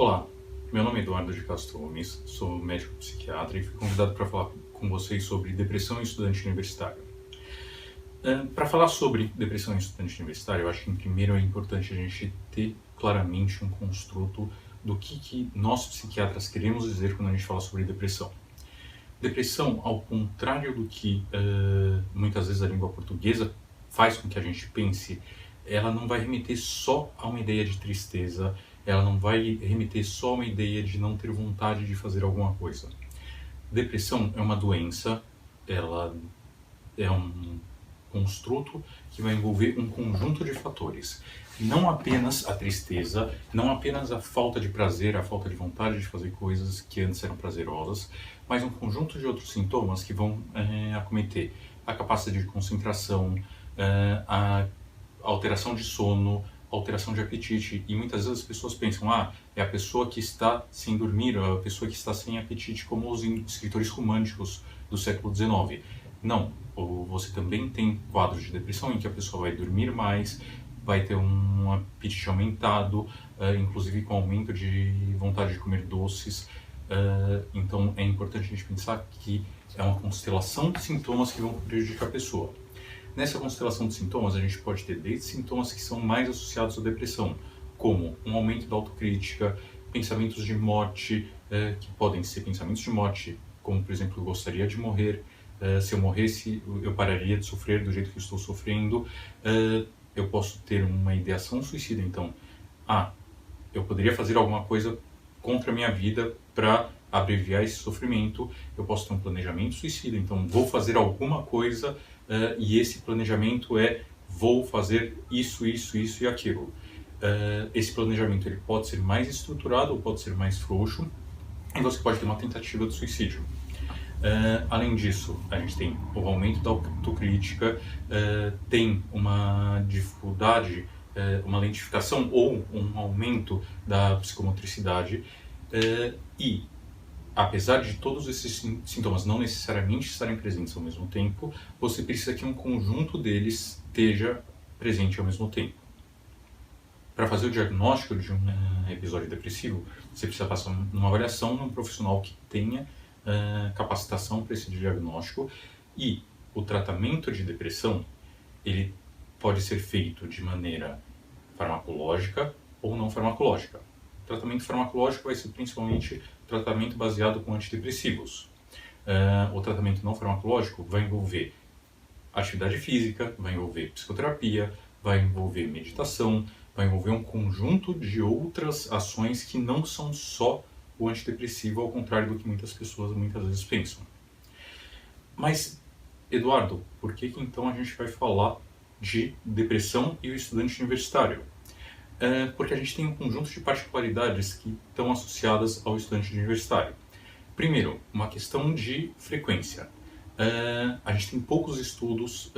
Olá, meu nome é Eduardo de Castro Gomes, sou médico psiquiatra e fui convidado para falar com vocês sobre depressão em estudante universitário. Para falar sobre depressão em estudante universitário, eu acho que primeiro é importante a gente ter claramente um construto do que nós psiquiatras queremos dizer quando a gente fala sobre depressão. Depressão, ao contrário do que muitas vezes a língua portuguesa faz com que a gente pense, ela não vai remeter só a uma ideia de tristeza, ela não vai remeter só a uma ideia de não ter vontade de fazer alguma coisa. Depressão é uma doença, ela é um construto que vai envolver um conjunto de fatores. Não apenas a tristeza, não apenas a falta de prazer, a falta de vontade de fazer coisas que antes eram prazerosas, mas um conjunto de outros sintomas que vão acometer a capacidade de concentração, a alteração de sono, alteração de apetite. E muitas vezes as pessoas pensam, é a pessoa que está sem dormir, é a pessoa que está sem apetite, como os escritores românticos do século XIX. Não, você também tem quadros de depressão em que a pessoa vai dormir mais, vai ter um apetite aumentado, inclusive com aumento de vontade de comer doces. Então é importante a gente pensar que é uma constelação de sintomas que vão prejudicar a pessoa. Nessa constelação de sintomas, a gente pode ter desde sintomas que são mais associados à depressão, como um aumento da autocrítica, pensamentos de morte, que podem ser pensamentos de morte, como por exemplo, eu gostaria de morrer, se eu morresse eu pararia de sofrer do jeito que eu estou sofrendo. Eu posso ter uma ideação suicida, então, eu poderia fazer alguma coisa contra a minha vida para abreviar esse sofrimento. Eu posso ter um planejamento suicida, então vou fazer alguma coisa e esse planejamento vou fazer isso, isso, isso e aquilo. Esse planejamento ele pode ser mais estruturado ou pode ser mais frouxo e você pode ter uma tentativa de suicídio. Além disso, a gente tem o aumento da autocrítica, tem uma dificuldade, uma lentificação ou um aumento da psicomotricidade e, apesar de todos esses sintomas não necessariamente estarem presentes ao mesmo tempo, você precisa que um conjunto deles esteja presente ao mesmo tempo. Para fazer o diagnóstico de um episódio depressivo, você precisa passar uma avaliação num profissional que tenha capacitação para esse diagnóstico, e o tratamento de depressão ele pode ser feito de maneira farmacológica ou não farmacológica. O tratamento farmacológico vai ser principalmente tratamento baseado com antidepressivos. O tratamento não farmacológico vai envolver atividade física, vai envolver psicoterapia, vai envolver meditação, vai envolver um conjunto de outras ações que não são só o antidepressivo, ao contrário do que muitas pessoas muitas vezes pensam. Mas, Eduardo, por que então a gente vai falar de depressão e o estudante universitário? Porque a gente tem um conjunto de particularidades que estão associadas ao estudante universitário. Primeiro, uma questão de frequência. A gente tem poucos estudos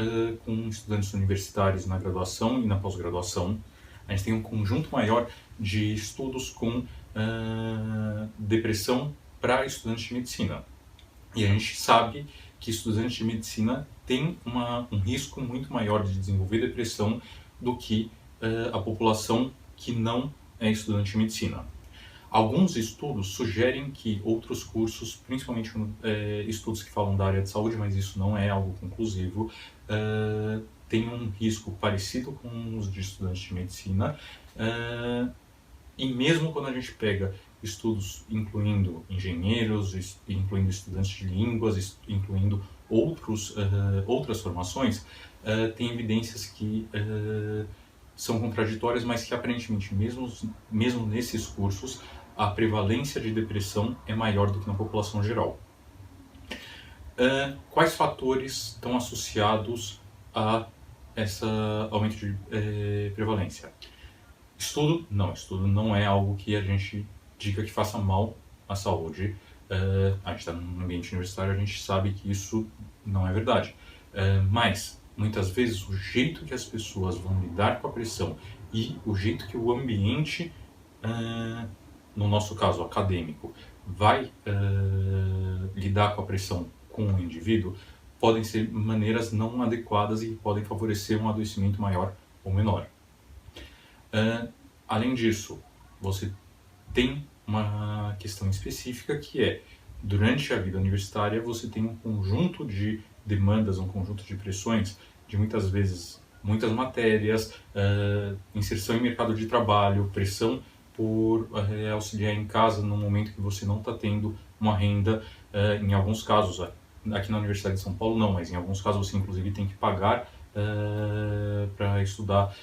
com estudantes universitários na graduação e na pós-graduação. A gente tem um conjunto maior de estudos com depressão para estudantes de medicina. E a gente sabe que estudantes de medicina têm um risco muito maior de desenvolver depressão do que a população que não é estudante de medicina. Alguns estudos sugerem que outros cursos, principalmente estudos que falam da área de saúde, mas isso não é algo conclusivo, têm um risco parecido com os de estudantes de medicina. E mesmo quando a gente pega estudos incluindo engenheiros, incluindo estudantes de línguas, incluindo outras formações, tem evidências que são contraditórias, mas que aparentemente, mesmo nesses cursos, a prevalência de depressão é maior do que na população geral. Quais fatores estão associados a esse aumento de prevalência? Estudo não é algo que a gente diga que faça mal à saúde. A gente está no ambiente universitário, a gente sabe que isso não é verdade. Mas, muitas vezes, o jeito que as pessoas vão lidar com a pressão e o jeito que o ambiente, no nosso caso acadêmico, vai lidar com a pressão com o indivíduo, podem ser maneiras não adequadas e podem favorecer um adoecimento maior ou menor. Além disso, você tem uma questão específica que é, durante a vida universitária, você tem um conjunto de demandas, um conjunto de pressões, de muitas vezes muitas matérias, inserção em mercado de trabalho, pressão por auxiliar em casa no momento que você não está tendo uma renda, em alguns casos, aqui na Universidade de São Paulo não, mas em alguns casos você inclusive tem que pagar para estudar.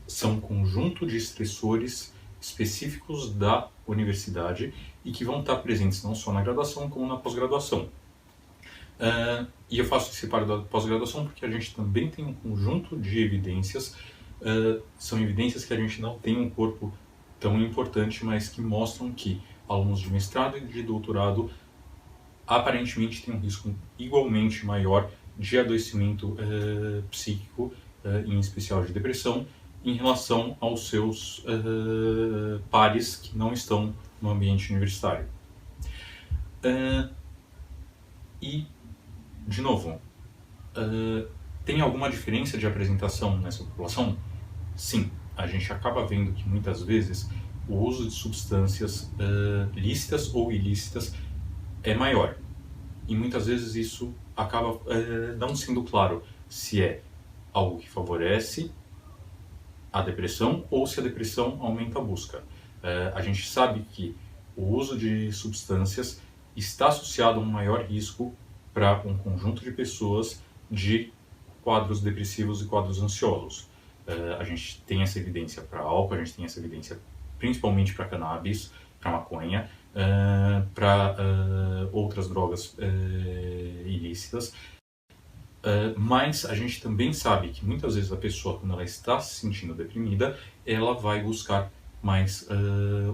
São um conjunto de estressores específicos da universidade e que vão estar presentes não só na graduação como na pós-graduação. E eu faço esse separo da pós-graduação porque a gente também tem um conjunto de evidências, são evidências que a gente não tem um corpo tão importante, mas que mostram que alunos de mestrado e de doutorado aparentemente têm um risco igualmente maior de adoecimento psíquico, em especial de depressão, em relação aos seus pares que não estão no ambiente universitário. E, de novo, tem alguma diferença de apresentação nessa população? Sim, a gente acaba vendo que muitas vezes o uso de substâncias lícitas ou ilícitas é maior. E muitas vezes isso acaba não sendo claro se é algo que favorece a depressão ou se a depressão aumenta a busca. A gente sabe que o uso de substâncias está associado a um maior risco para um conjunto de pessoas de quadros depressivos e quadros ansiosos. A gente tem essa evidência para álcool, a gente tem essa evidência principalmente para cannabis, para maconha, para outras drogas ilícitas. Mas a gente também sabe que muitas vezes a pessoa, quando ela está se sentindo deprimida, ela vai buscar mais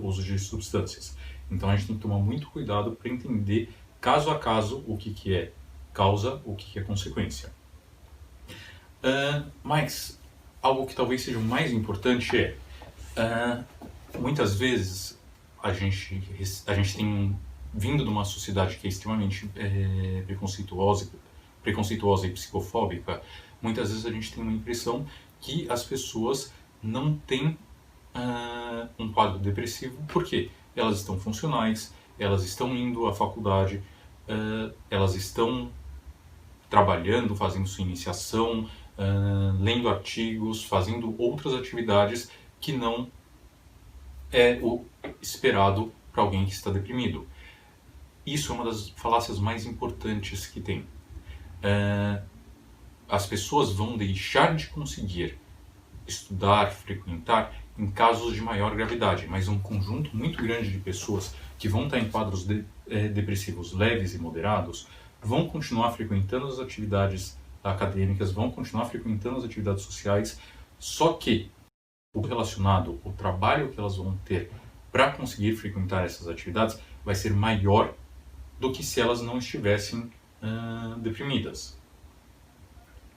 uso de substâncias. Então a gente tem que tomar muito cuidado para entender caso a caso o que é causa, o que é consequência. Mas algo que talvez seja o mais importante é, muitas vezes a gente tem vindo de uma sociedade que é extremamente preconceituosa e psicofóbica. Muitas vezes a gente tem uma impressão que as pessoas não têm um quadro depressivo porque elas estão funcionais, elas estão indo à faculdade, elas estão trabalhando, fazendo sua iniciação, lendo artigos, fazendo outras atividades que não é o esperado para alguém que está deprimido. Isso é uma das falácias mais importantes que tem. As pessoas vão deixar de conseguir estudar, frequentar em casos de maior gravidade, mas um conjunto muito grande de pessoas que vão estar em quadros depressivos leves e moderados vão continuar frequentando as atividades acadêmicas, vão continuar frequentando as atividades sociais, só que o relacionado, o trabalho que elas vão ter para conseguir frequentar essas atividades vai ser maior do que se elas não estivessem deprimidas.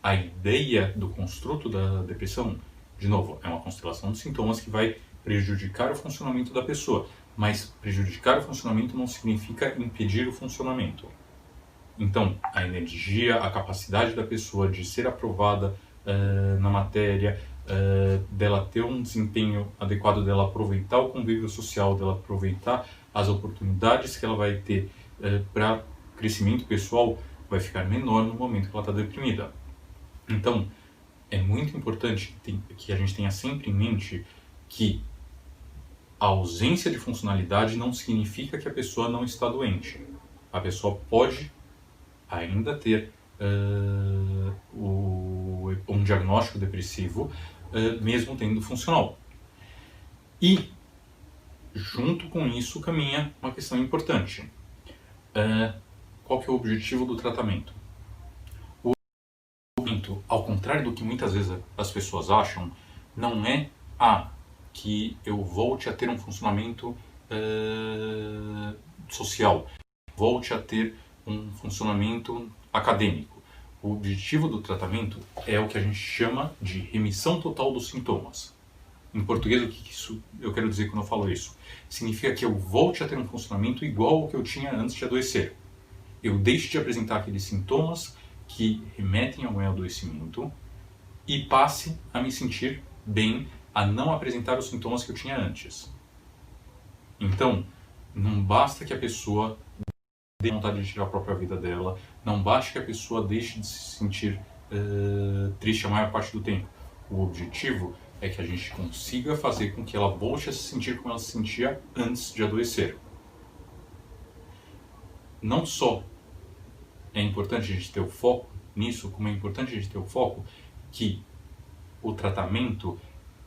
A ideia do construto da depressão, de novo, é uma constelação de sintomas que vai prejudicar o funcionamento da pessoa, mas prejudicar o funcionamento não significa impedir o funcionamento. Então, a energia, a capacidade da pessoa de ser aprovada na matéria, dela ter um desempenho adequado, dela aproveitar o convívio social, dela aproveitar as oportunidades que ela vai ter para crescimento pessoal, vai ficar menor no momento que ela está deprimida. Então, é muito importante que a gente tenha sempre em mente que a ausência de funcionalidade não significa que a pessoa não está doente. A pessoa pode ainda ter um diagnóstico depressivo, mesmo tendo funcional. E, junto com isso, caminha uma questão importante. Qual que é o objetivo do tratamento? O tratamento, ao contrário do que muitas vezes as pessoas acham, não é que eu volte a ter um funcionamento social, volte a ter um funcionamento acadêmico. O objetivo do tratamento é o que a gente chama de remissão total dos sintomas. Em português, o que eu quero dizer quando eu falo isso? Significa que eu volte a ter um funcionamento igual ao que eu tinha antes de adoecer. Eu deixo de apresentar aqueles sintomas que remetem ao meu adoecimento e passe a me sentir bem, a não apresentar os sintomas que eu tinha antes. Então, Não basta que a pessoa dê vontade de tirar a própria vida dela, não basta que a pessoa deixe de se sentir triste a maior parte do tempo. O objetivo é que a gente consiga fazer com que ela volte a se sentir como ela se sentia antes de adoecer. Não só é importante a gente ter o foco nisso, como é importante a gente ter o foco que o tratamento,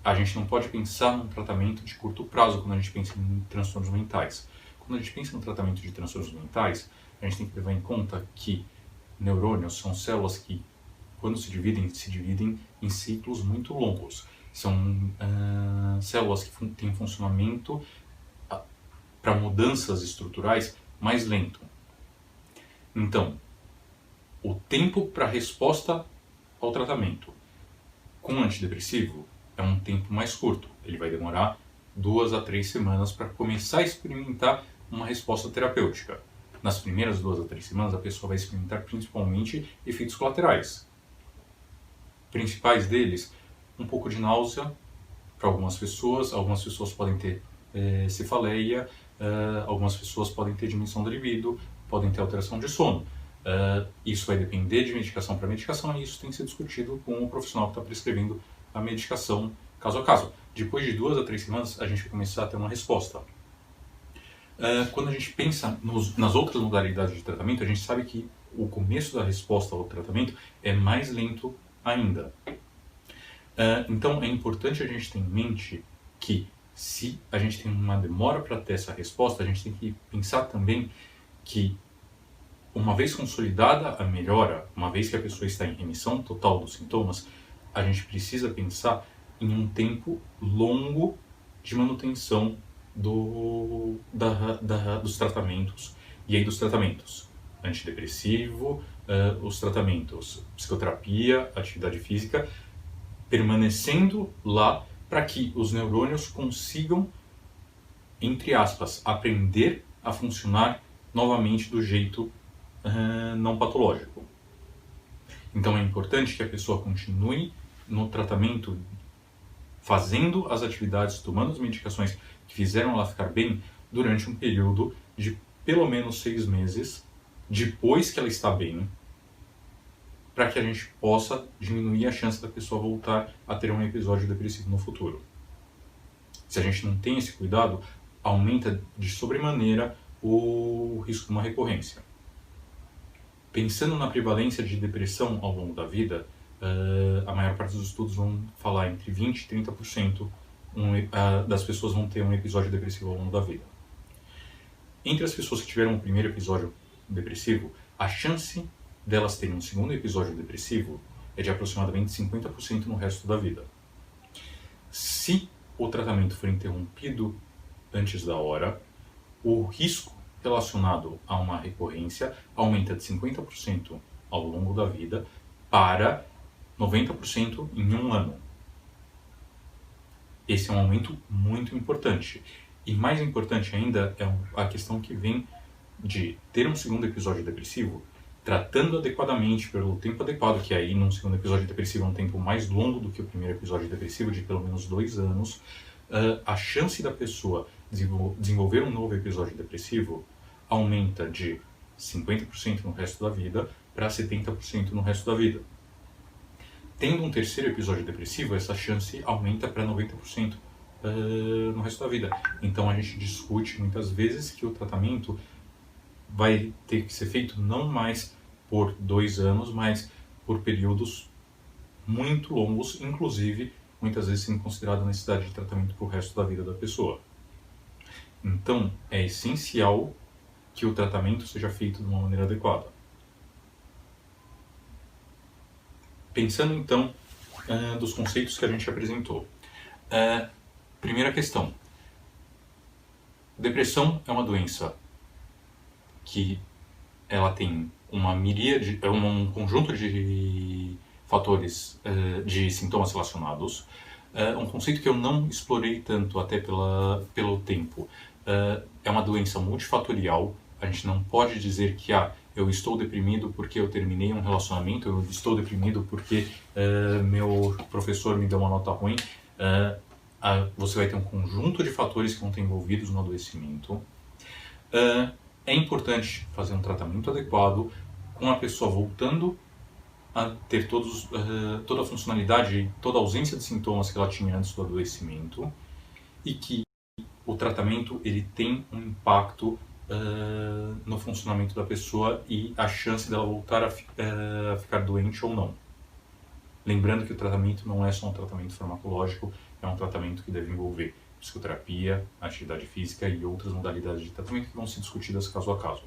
a gente não pode pensar num tratamento de curto prazo quando a gente pensa em transtornos mentais. Quando a gente pensa no tratamento de transtornos mentais, a gente tem que levar em conta que neurônios são células que, quando se dividem em ciclos muito longos. São células que têm um funcionamento para mudanças estruturais mais lento. Então, o tempo para resposta ao tratamento com antidepressivo é um tempo mais curto. Ele vai demorar 2 a 3 semanas para começar a experimentar uma resposta terapêutica. Nas primeiras 2 a 3 semanas, a pessoa vai experimentar principalmente efeitos colaterais. Principais deles, um pouco de náusea para algumas pessoas podem ter cefaleia, algumas pessoas podem ter diminuição da libido, podem ter alteração de sono. Isso vai depender de medicação para medicação e isso tem que ser discutido com o profissional que está prescrevendo a medicação caso a caso. Depois de 2 a 3 semanas, a gente vai começar a ter uma resposta. Quando a gente pensa nas outras modalidades de tratamento, a gente sabe que o começo da resposta ao tratamento é mais lento ainda. Então é importante a gente ter em mente que se a gente tem uma demora para ter essa resposta, a gente tem que pensar também que uma vez consolidada a melhora, uma vez que a pessoa está em remissão total dos sintomas, a gente precisa pensar em um tempo longo de manutenção dos tratamentos. E aí dos tratamentos antidepressivo, os tratamentos psicoterapia, atividade física, permanecendo lá para que os neurônios consigam, entre aspas, aprender a funcionar novamente do jeito não patológico. Então é importante que a pessoa continue no tratamento, fazendo as atividades, tomando as medicações que fizeram ela ficar bem durante um período de pelo menos 6 meses, depois que ela está bem, para que a gente possa diminuir a chance da pessoa voltar a ter um episódio depressivo no futuro. Se a gente não tem esse cuidado, aumenta de sobremaneira o risco de uma recorrência. Pensando na prevalência de depressão ao longo da vida, a maior parte dos estudos vão falar entre 20% e 30% das pessoas vão ter um episódio depressivo ao longo da vida. Entre as pessoas que tiveram o primeiro episódio depressivo, a chance delas terem um segundo episódio depressivo é de aproximadamente 50% no resto da vida. Se o tratamento for interrompido antes da hora, o risco relacionado a uma recorrência aumenta de 50% ao longo da vida para 90% em um ano. Esse é um aumento muito importante. E mais importante ainda é a questão que vem de ter um segundo episódio depressivo, tratando adequadamente pelo tempo adequado, que aí num segundo episódio depressivo é um tempo mais longo do que o primeiro episódio depressivo, de pelo menos 2 anos, a chance da pessoa desenvolver um novo episódio depressivo aumenta de 50% no resto da vida para 70% no resto da vida. Tendo um terceiro episódio depressivo, essa chance aumenta para 90% no resto da vida. Então a gente discute muitas vezes que o tratamento vai ter que ser feito não mais por 2 anos, mas por períodos muito longos, inclusive muitas vezes sendo considerada a necessidade de tratamento para o resto da vida da pessoa. Então é essencial que o tratamento seja feito de uma maneira adequada. Pensando então dos conceitos que a gente apresentou. Primeira questão. Depressão é uma doença que ela tem uma miríade, um conjunto de fatores, de sintomas relacionados. Um conceito que eu não explorei tanto, até pelo tempo. É uma doença multifatorial. A gente não pode dizer que eu estou deprimido porque eu terminei um relacionamento, eu estou deprimido porque meu professor me deu uma nota ruim. Você vai ter um conjunto de fatores que vão estar envolvidos no adoecimento. É importante fazer um tratamento adequado com a pessoa voltando a ter toda a funcionalidade, toda a ausência de sintomas que ela tinha antes do adoecimento, e que o tratamento ele tem um impacto no funcionamento da pessoa e a chance dela voltar a ficar doente ou não. Lembrando que o tratamento não é só um tratamento farmacológico, é um tratamento que deve envolver psicoterapia, atividade física e outras modalidades de tratamento que vão ser discutidas caso a caso.